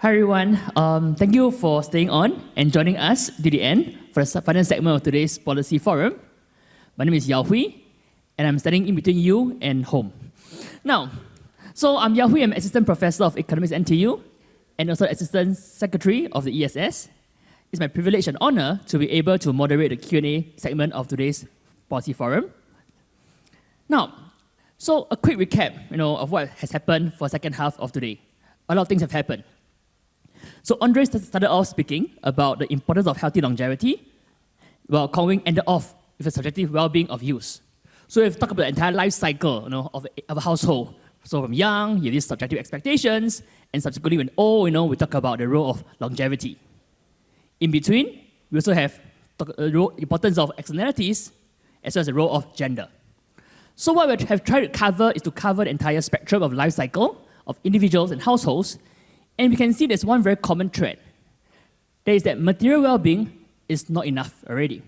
Hi everyone, thank you for staying on and joining us to the end for the final segment of today's policy forum. My name is Yao Hui, and I'm standing in between you and home. Now, so I'm Yao Hui, I'm Assistant Professor of Economics at NTU, and also Assistant Secretary of the ESS. It's my privilege and honor to be able to moderate the Q&A segment of today's policy forum. Now, so a quick recap, of what has happened for the second half of today. A lot of things have happened. So Andre started off speaking about the importance of healthy longevity, while Kong ended off with the subjective well-being of youth. So we've talked about the entire life cycle of a household. So from young, you have these subjective expectations, and subsequently when old, we talk about the role of longevity. In between, we also have the importance of externalities, as well as the role of gender. So what we have tried to cover is to cover the entire spectrum of life cycle of individuals and households. And we can see there's one very common thread. That is that material well-being is not enough already.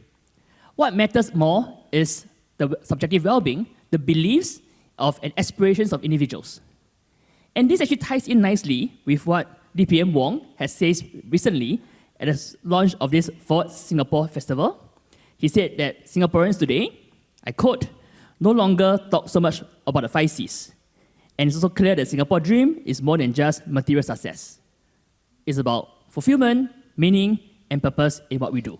What matters more is the subjective well-being, the beliefs and aspirations of individuals. And this actually ties in nicely with what DPM Wong has said recently at the launch of this Forward Singapore Festival. He said that Singaporeans today, I quote, no longer talk so much about the 5 Cs. And it's also clear that Singapore dream is more than just material success. It's about fulfillment, meaning, and purpose in what we do.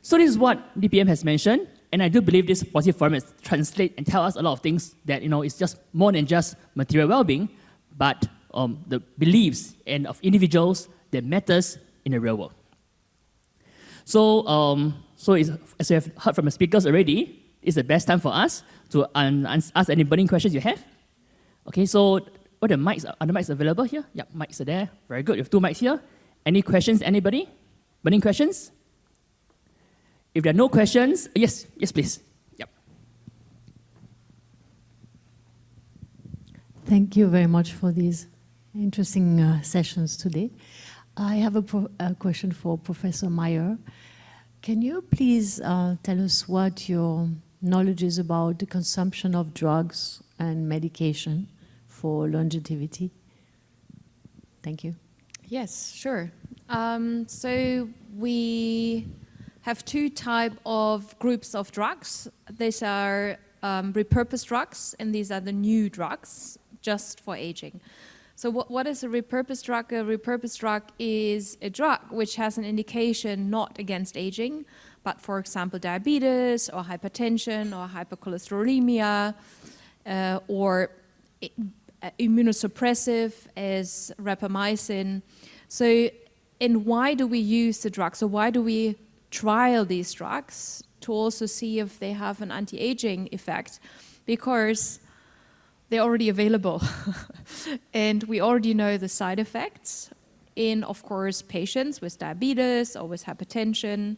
So this is what DPM has mentioned, and I do believe this policy forum translate and tell us a lot of things that it's just more than just material well-being, but the beliefs and of individuals that matters in the real world. So, as we have heard from the speakers already, it's the best time for us to ask any burning questions you have. Okay, so are the mics available here? Yeah, mics are there. Very good. We have 2 mics here. Any questions, anybody? Burning questions? If there are no questions, yes, please. Yep. Thank you very much for these interesting sessions today. I have a question for Professor Meyer. Can you please tell us what your knowledge is about the consumption of drugs and medication for longevity? Thank you. Yes, sure. So we have 2 types of groups of drugs. These are repurposed drugs, and these are the new drugs, just for aging. So what is a repurposed drug? A repurposed drug is a drug which has an indication not against aging, but for example, diabetes or hypertension or hypercholesterolemia or immunosuppressive as rapamycin. So, and why do we use the drugs? So why do we trial these drugs? To also see if they have an anti-aging effect, because they're already available. And we already know the side effects in, of course, patients with diabetes or with hypertension.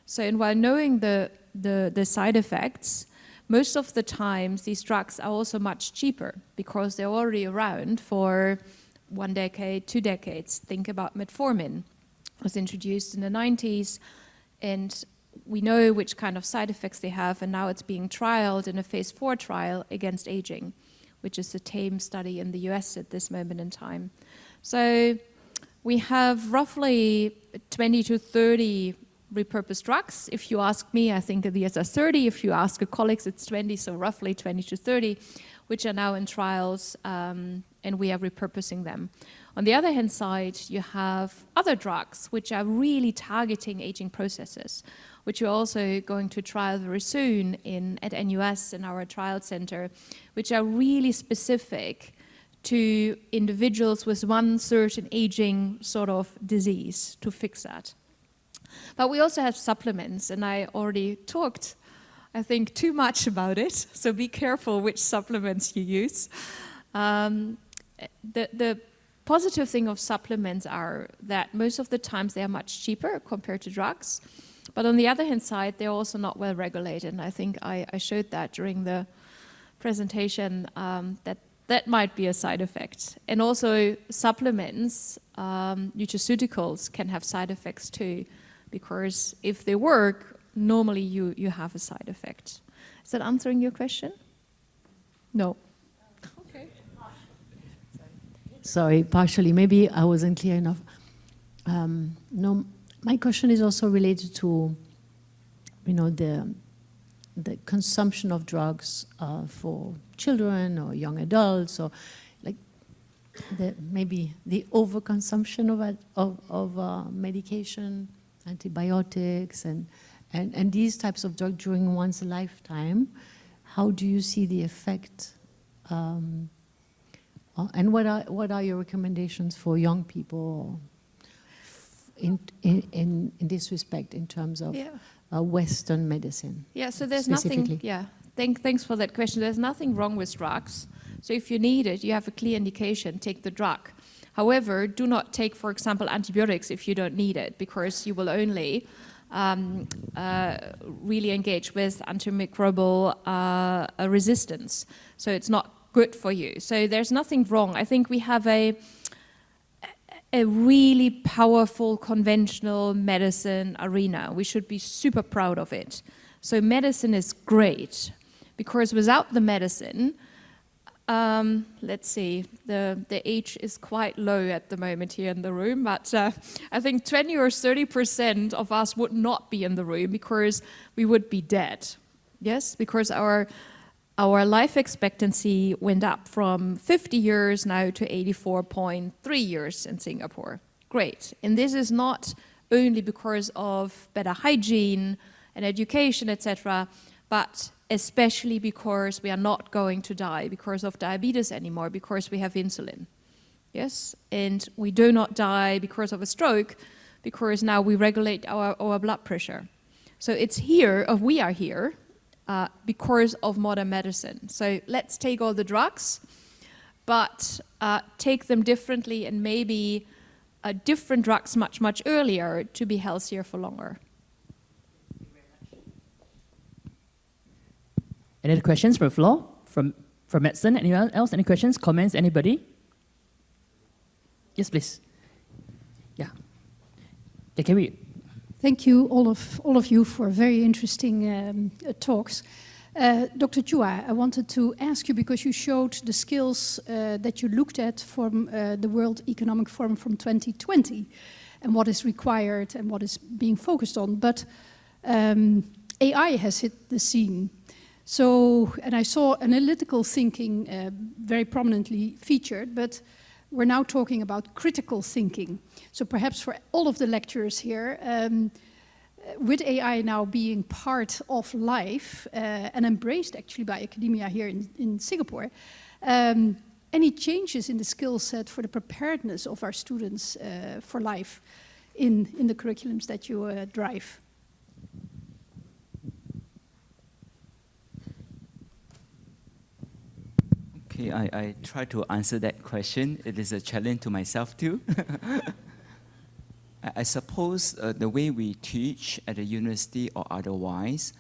So, and while knowing the side effects, most of the times these drugs are also much cheaper because they're already around for 1 decade, 2 decades. Think about metformin. It was introduced in the 90s, and we know which kind of side effects they have, and now it's being trialed in a phase 4 trial against aging, which is a TAME study in the US at this moment in time. So we have roughly 20 to 30 repurposed drugs. If you ask me, I think these are 30. If you ask your colleagues, it's 20, so roughly 20 to 30, which are now in trials, and we are repurposing them. On the other hand side, you have other drugs which are really targeting aging processes, which we're also going to trial very soon at NUS in our trial center, which are really specific to individuals with one certain aging sort of disease to fix that. But we also have supplements, and I already talked, I think, too much about it, so be careful which supplements you use. The positive thing of supplements are that most of the times they are much cheaper compared to drugs, but on the other hand side, they're also not well regulated, and I think I showed that during the presentation, that might be a side effect. And also supplements, nutraceuticals can have side effects too, because if they work, normally you have a side effect. Is that answering your question? No. Okay. Sorry, partially. Maybe I wasn't clear enough. No, my question is also related to, the consumption of drugs for children or young adults, or like maybe the overconsumption of medication, antibiotics, and these types of drugs during one's lifetime. How do you see the effect? And what are your recommendations for young people in this respect in terms of Western medicine? Yeah, so there's nothing, thanks for that question. There's nothing wrong with drugs. So if you need it, you have a clear indication, take the drug. However, do not take, for example, antibiotics if you don't need it, because you will only really engage with antimicrobial resistance. So it's not good for you. So there's nothing wrong. I think we have a really powerful conventional medicine arena. We should be super proud of it. So medicine is great, because without the medicine, let's see, the age is quite low at the moment here in the room, but I think 20 or 30% of us would not be in the room because we would be dead. Yes, because our life expectancy went up from 50 years now to 84.3 years in Singapore. Great. And this is not only because of better hygiene and education, etc., but especially because we are not going to die because of diabetes anymore, because we have insulin. Yes? And we do not die because of a stroke, because now we regulate our blood pressure. So it's here, or we are here, because of modern medicine. So let's take all the drugs, but take them differently, and maybe different drugs much, much earlier to be healthier for longer. Any other questions from the floor? From medicine? Anyone else? Any questions, comments, anybody? Yes, please. Yeah. Yeah, can we? Thank you, all of you, for very interesting talks. Dr. Chua, I wanted to ask you, because you showed the skills that you looked at from the World Economic Forum from 2020, and what is required and what is being focused on. But AI has hit the scene. So, and I saw analytical thinking very prominently featured, but we're now talking about critical thinking. So perhaps for all of the lecturers here, with AI now being part of life and embraced actually by academia here in Singapore, any changes in the skill set for the preparedness of our students for life in the curriculums that you drive? Okay, I try to answer that question. It is a challenge to myself too. I suppose the way we teach at the university or otherwise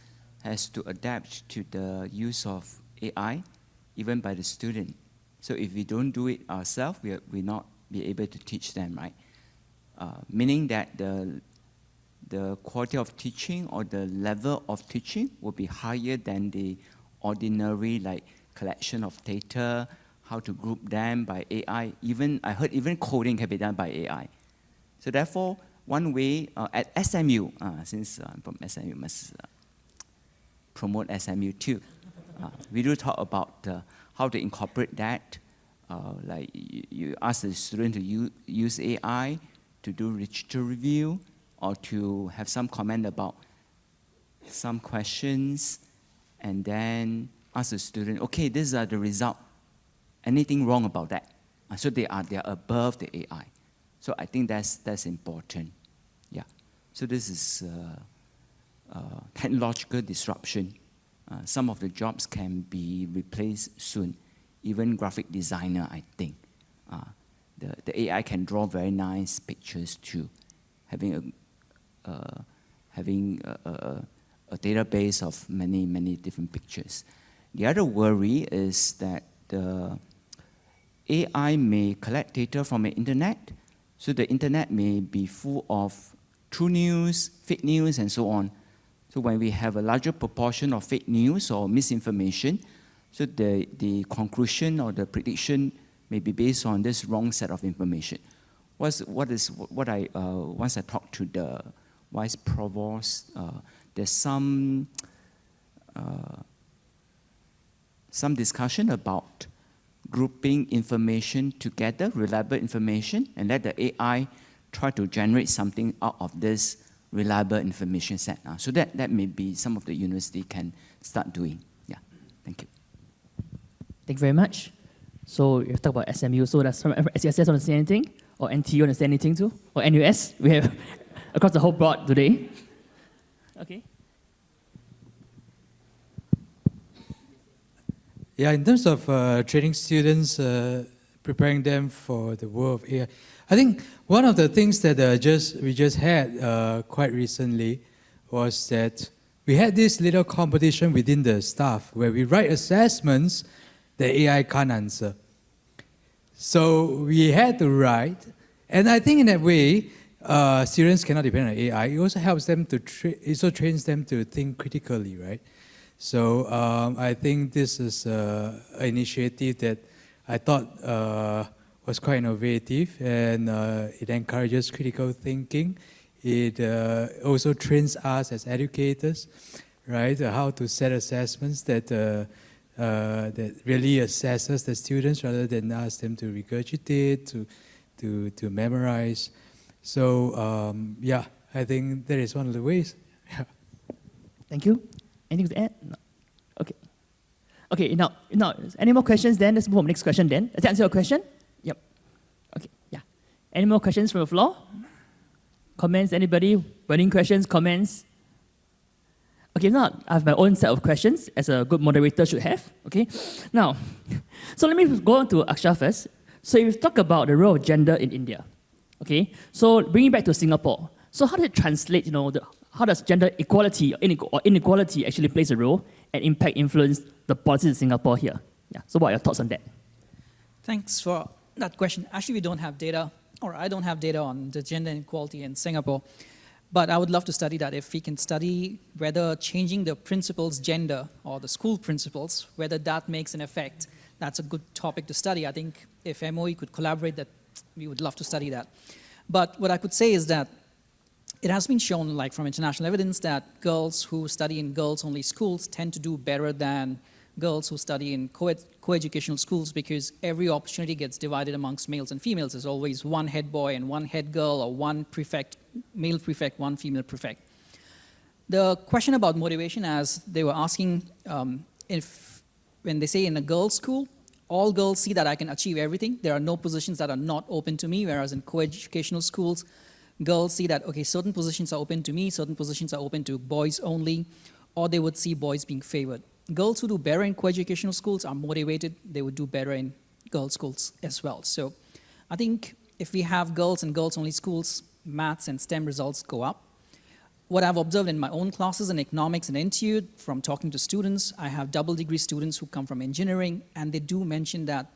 has to adapt to the use of AI, even by the student. So if we don't do it ourselves, we'll not be able to teach them, right? Meaning that the quality of teaching or the level of teaching will be higher than the ordinary, like, collection of data, how to group them by AI. I heard even coding can be done by AI. So therefore, one way at SMU, since I'm from SMU, must promote SMU too. We do talk about how to incorporate that. Like you ask the student to use AI to do literature review, or to have some comment about some questions, and then ask the student, okay, these are the results. Anything wrong about that? So they are above the AI. So I think that's important. Yeah. So this is technological disruption. Some of the jobs can be replaced soon. Even graphic designer, I think. The AI can draw very nice pictures too. Having a database of many different pictures. The other worry is that the AI may collect data from the internet, so the internet may be full of true news, fake news, and so on. So when we have a larger proportion of fake news or misinformation, so the conclusion or the prediction maybe based on this wrong set of information. Once I talked to the vice provost, there's some discussion about grouping information together, reliable information, and let the AI try to generate something out of this reliable information set. So that may be some of the university can start doing. Yeah, thank you. Thank you very much. So you've talked about SMU, so does SCSS want to say anything? Or NTU want to say anything too? Or NUS? We have across the whole board today. Okay. Yeah, in terms of training students, preparing them for the world of AI, I think one of the things that we just had quite recently was that we had this little competition within the staff where we write assessments that AI can't answer. So we had to write, and I think in that way, students cannot depend on AI. It also helps them to, it also trains them to think critically, right? So I think this is an initiative that I thought was quite innovative, and it encourages critical thinking. It also trains us as educators, right? How to set assessments that that really assesses the students rather than ask them to regurgitate, to memorize. So yeah, I think that is one of the ways. Yeah. Thank you. Anything to add? No. Okay. Okay, now, any more questions then? Let's move on to the next question then. Does that answer your question? Yep. Okay, yeah. Any more questions from the floor? Comments, anybody? Burning questions, comments? Okay, now I have my own set of questions, as a good moderator should have. Okay, now, so let me go on to Aksha first. So you talk about the role of gender in India. Okay, so bringing it back to Singapore. So how does it translate, how does gender equality or inequality actually plays a role and impact, influence the policies in Singapore here? Yeah. So what are your thoughts on that? Thanks for that question. Actually, we don't have data, or I don't have data on the gender inequality in Singapore. But I would love to study that. If we can study whether changing the principal's gender or the school principals, whether that makes an effect, that's a good topic to study. I think if MOE could collaborate, that we would love to study that. But what I could say is that it has been shown, like from international evidence, that girls who study in girls-only schools tend to do better than girls who study in co-educational schools, because every opportunity gets divided amongst males and females. There's always one head boy and one head girl, or one prefect, male prefect, one female prefect. The question about motivation, as they were asking, if when they say in a girls' school, all girls see that I can achieve everything. There are no positions that are not open to me, whereas in co-educational schools, girls see that, okay, certain positions are open to me, certain positions are open to boys only, or they would see boys being favored. Girls who do better in co-educational schools are motivated. They would do better in girls' schools as well. So I think if we have girls in girls-only schools, maths and STEM results go up. What I've observed in my own classes in economics and NTU, from talking to students, I have double-degree students who come from engineering, and they do mention that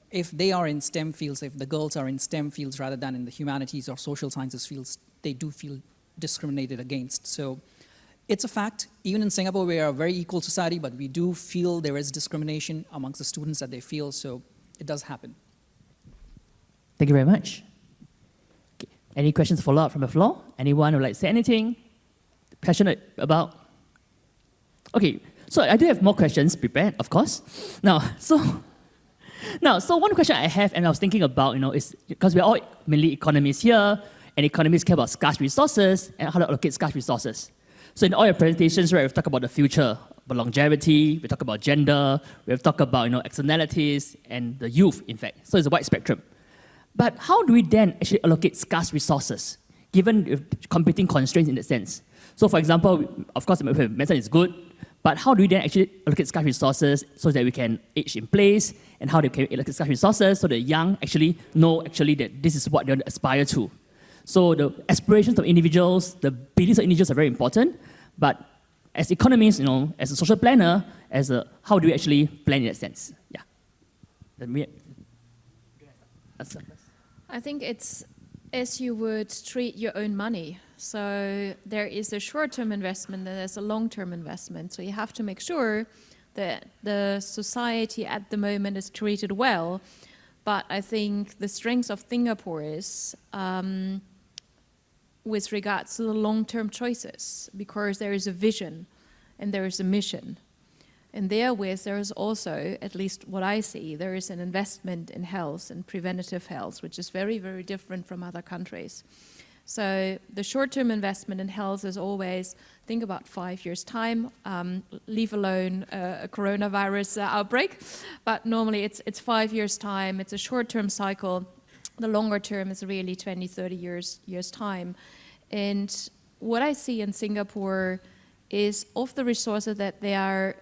if they are in STEM fields, if the girls are in STEM fields rather than in the humanities or social sciences fields, they do feel discriminated against. So it's a fact. Even in Singapore, we are a very equal society, but we do feel there is discrimination amongst the students that they feel, so it does happen. Thank you very much. Okay. Any questions to follow up from the floor? Anyone would like to say anything passionate about? Okay, so I do have more questions prepared, of course. Now, so one question I have, and I was thinking about, is because we're all mainly economists here, and economists care about scarce resources and how to allocate scarce resources. So in all your presentations, right, we've talked about the future, about longevity, we talk about gender, we've talked about externalities and the youth, in fact. So it's a wide spectrum. But how do we then actually allocate scarce resources, given competing constraints in that sense? So for example, of course, medicine is good, but how do we then actually allocate scarce resources so that we can age in place, and how do we allocate scarce resources so that young actually know that this is what they want to aspire to? So the aspirations of individuals, the beliefs of individuals are very important, but as economists, as a social planner, how do we actually plan in that sense? Yeah. I think it's as you would treat your own money. So there is a short-term investment and there's a long-term investment. So you have to make sure that the society at the moment is treated well. But I think the strength of Singapore is with regards to the long-term choices, because there is a vision and there is a mission. And therewith, there is also, at least what I see, there is an investment in health and preventative health, which is very, very different from other countries. So the short-term investment in health is always, think about 5 years' time, leave alone a coronavirus outbreak. But normally it's 5 years' time, it's a short-term cycle. The longer term is really 20, 30 years' time. And what I see in Singapore is of the resources that they are,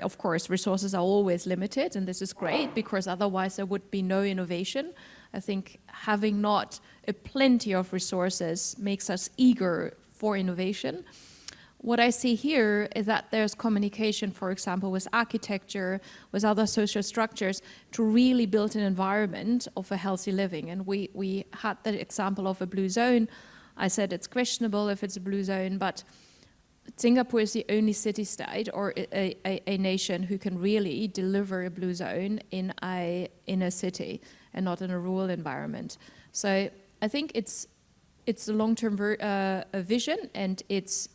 of course, resources are always limited, and this is great because otherwise there would be no innovation. I think having not a plenty of resources makes us eager for innovation. What I see here is that there's communication, for example, with architecture, with other social structures, to really build an environment of a healthy living. And we had the example of a blue zone. I said it's questionable if it's a blue zone, but Singapore is the only city-state or a nation who can really deliver a blue zone in a city and not in a rural environment. So I think it's a long-term vision, and it's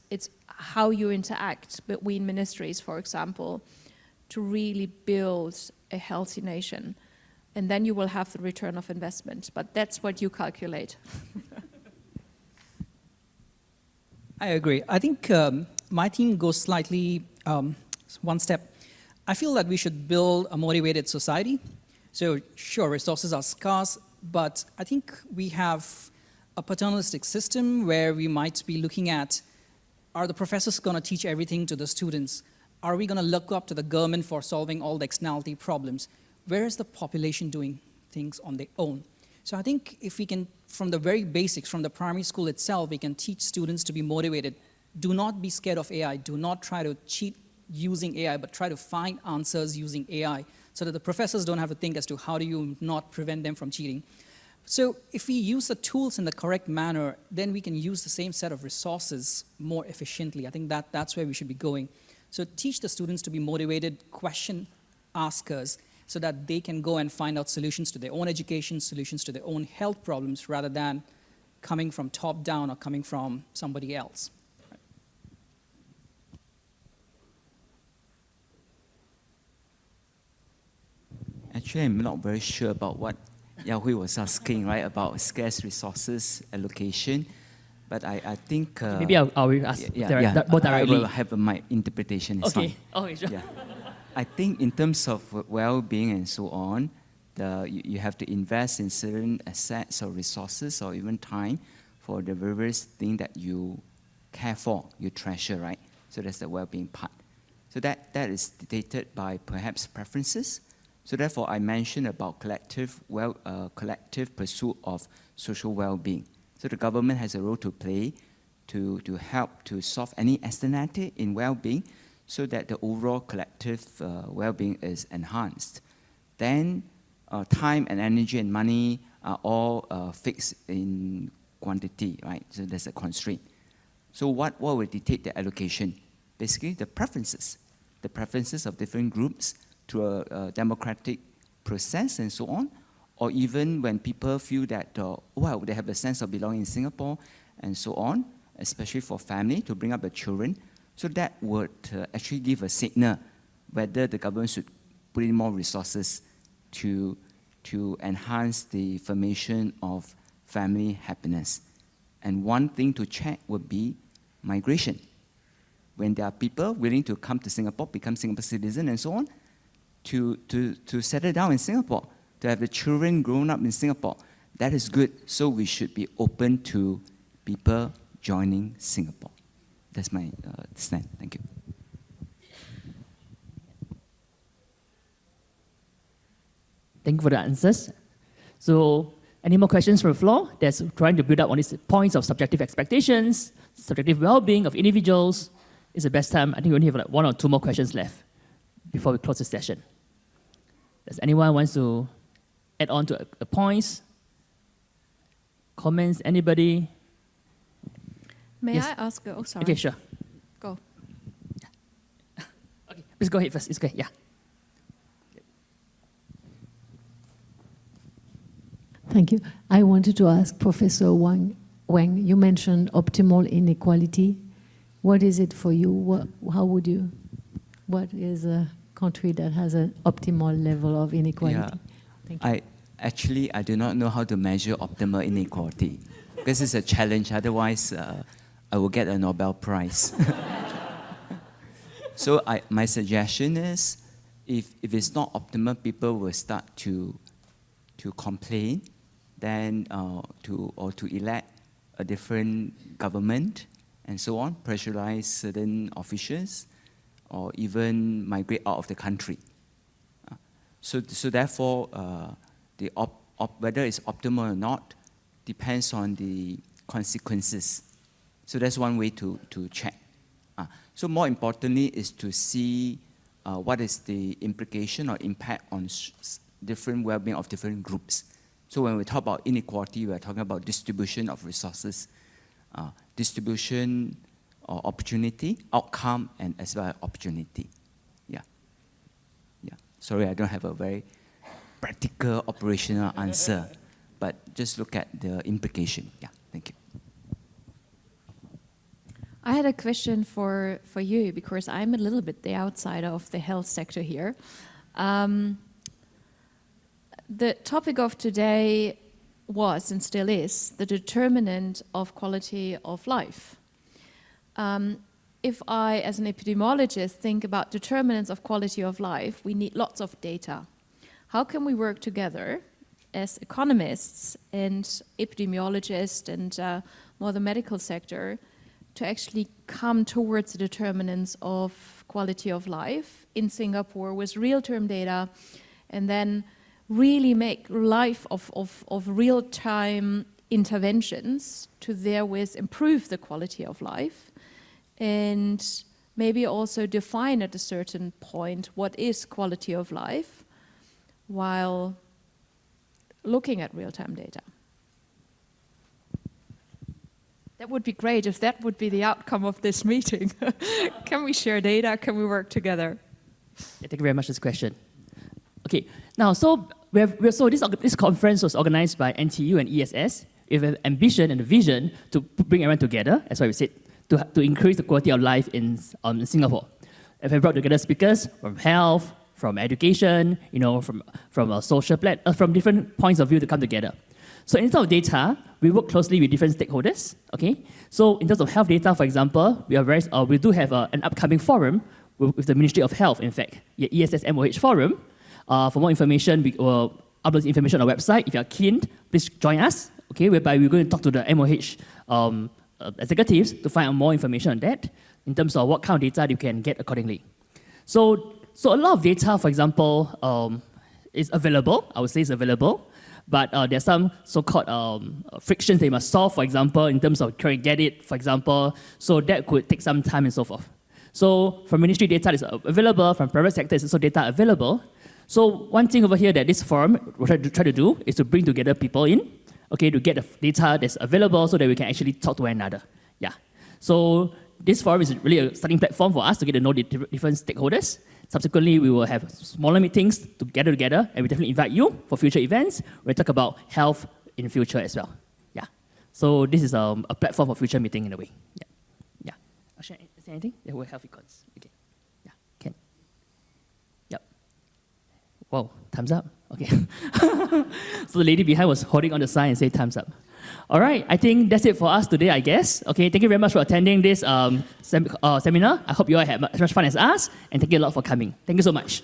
how you interact between ministries, for example, to really build a healthy nation. And then you will have the return of investment. But that's what you calculate. I agree. I think my team goes slightly one step. I feel that we should build a motivated society. So sure, resources are scarce, but I think we have a paternalistic system where we might be looking at, are the professors going to teach everything to the students? Are we going to look up to the government for solving all the externality problems? Where is the population doing things on their own? So I think if we can, from the very basics, from the primary school itself, we can teach students to be motivated. Do not be scared of AI. Do not try to cheat using AI, but try to find answers using AI so that the professors don't have to think as to how do you not prevent them from cheating. So if we use the tools in the correct manner, then we can use the same set of resources more efficiently. I think that's where we should be going. So teach the students to be motivated, question askers, so that they can go and find out solutions to their own education, solutions to their own health problems, rather than coming from top down or coming from somebody else. Actually, I'm not very sure about what Yahui was asking, right, about scarce resources allocation. But I think... Maybe I'll ask more directly. I will have my interpretation. It's okay. fine. Okay, sure. Yeah. I think in terms of well-being and so on, you have to invest in certain assets or resources or even time for the various things that you care for, you treasure, right? So that's the well-being part. So that is dictated by perhaps preferences. So therefore, I mentioned about collective pursuit of social well-being. So the government has a role to play to help to solve any externality in well-being, so that the overall collective well-being is enhanced. Then time and energy and money are all fixed in quantity, right? So there's a constraint. So what will dictate the allocation? Basically, the preferences of different groups through a democratic process and so on, or even when people feel that, well, they have a sense of belonging in Singapore and so on, especially for family to bring up the children. So that would actually give a signal whether the government should put in more resources to enhance the formation of family happiness. And one thing to check would be migration. When there are people willing to come to Singapore, become Singapore citizens and so on, to settle down in Singapore, to have the children grown up in Singapore, that is good. So we should be open to people joining Singapore. That's my stand. Thank you. Thank you for the answers. So, any more questions from the floor that's trying to build up on these points of subjective expectations, subjective well-being of individuals? It's the best time. I think we only have like 1 or 2 more questions left before we close the session. Does anyone wants to add on to a points? Comments? Anybody? May Yes. I ask? Oh, sorry. Okay, sure. Go. Okay, please go ahead first. It's okay. Yeah. Thank you. I wanted to ask Professor Wang, you mentioned optimal inequality. What is it for you? What is a country that has an optimal level of inequality? Yeah. Thank you. I do not know how to measure optimal inequality. This is a challenge, otherwise I will get a Nobel Prize. So my suggestion is, if it's not optimal, people will start to complain, then to elect a different government and so on, pressurize certain officials, or even migrate out of the country. So therefore, whether it's optimal or not depends on the consequences. So that's one way to check. So more importantly is to see what is the implication or impact on different well-being of different groups. So when we talk about inequality, we're talking about distribution of resources, distribution or opportunity, outcome, and as well as opportunity. Yeah. Sorry, I don't have a very practical, operational answer, but just look at the implication. Yeah, thank you. I had a question for you, because I'm a little bit the outsider of the health sector here. The topic of today was, and still is, the determinant of quality of life. If I, as an epidemiologist, think about determinants of quality of life, we need lots of data. How can we work together as economists and epidemiologists and more the medical sector to actually come towards the determinants of quality of life in Singapore with real-term data, and then really make life of real-time interventions to therewith improve the quality of life, and maybe also define at a certain point what is quality of life while looking at real-time data. That would be great if that would be the outcome of this meeting. Can we share data? Can we work together? Yeah, thank you very much for this question. Okay, now, so this conference was organized by NTU and ESS with an ambition and a vision to bring everyone together, as I said, to increase the quality of life in Singapore. And we brought together speakers from health, from education, from a social from different points of view to come together. So in terms of data, we work closely with different stakeholders. Okay, so in terms of health data, for example, we do have an upcoming forum with the Ministry of Health. In fact, ESS MOH forum. For more information, we will upload the information on our website. If you are keen, please join us. Okay, whereby we're going to talk to the MOH executives to find out more information on that in terms of what kind of data you can get accordingly. So a lot of data, for example, is available. I would say it's available. But there's some so-called frictions they must solve, for example, in terms of trying to get it, for example. So that could take some time and so forth. So from ministry data is available, from private sector is also data available. So one thing over here that this forum will try to do is to bring together people in, okay, to get the data that's available so that we can actually talk to one another. Yeah. So this forum is really a starting platform for us to get to know the different stakeholders. Subsequently, we will have smaller meetings to gather together, and we definitely invite you for future events. We'll talk about health in the future as well. Yeah. So this is a platform for future meeting in a way. Yeah. Is there anything? Yeah, we'll have icons. Okay. Yeah. Ken. Yep. Whoa. Thumbs up. Okay. So the lady behind was holding on the sign and say thumbs up. All right, I think that's it for us today, I guess. Okay, thank you very much for attending this seminar. I hope you all had as much fun as us, and thank you a lot for coming. Thank you so much.